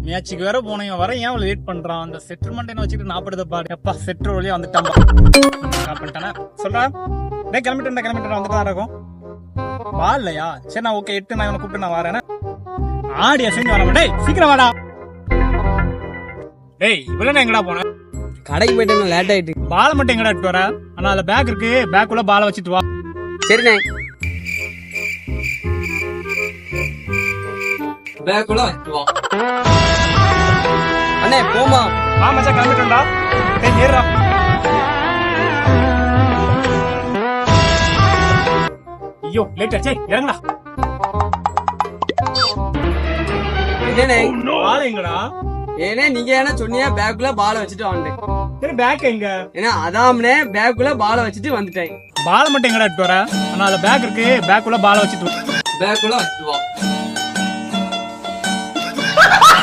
மேட்சுக்கு வேற போனீங்க வர ஏன் அவ்வளவு லேட் பண்றான் அந்த செட்டில்மெண்ட் வச்சுட்டு நாப்படுத பாரு எப்பா செட்ரு வழியா வந்துட்டான் பண்ணிட்டானே சொல்றா டேய் கிளம்பிட்டு வந்துட்டு இருக்கும் வா இல்லையா சரி நான் ஓகே 8 நான் இவனை கூப்பிட்டு நான் வரேன் ஆடியா செஞ்சு வர டேய் சீக்கிரம் வாடா டேய் இவ்வளவு எங்கடா போன கடைக்கு போயிட்டு லேட் ஆயிட்டு பால் மட்டும் எங்கடா எடுத்து வர ஆனா அதுல பேக் இருக்கு பேக் உள்ள பாலை வச்சுட்டு வா சரிண்ணே பேக் உள்ள வச்சுட்டு வா அண்ணே போமா வா மச்சான் கிளம்பிட்டோம்டா டேய் ஏறுடா ஐயோ லேட் ஆச்சே இறங்கடா என்னண்ணே பால் எங்கடா ஏனே நீங்க என்ன சொன்னீங்க பேக்குள்ள பாலை வச்சுட்டு வந்துட்டேன் சரி பேக் எங்க ஏன்னா அதாமனே பேக்குள்ள பாலை வச்சுட்டு வந்துட்டேன் பால் மட்டும் எங்கடா எடுத்து வர ஆனா அதுல பேக் இருக்கு பேக் உள்ள பாலை வச்சுட்டு வா பேக்குள்ள வச்சுட்டு வா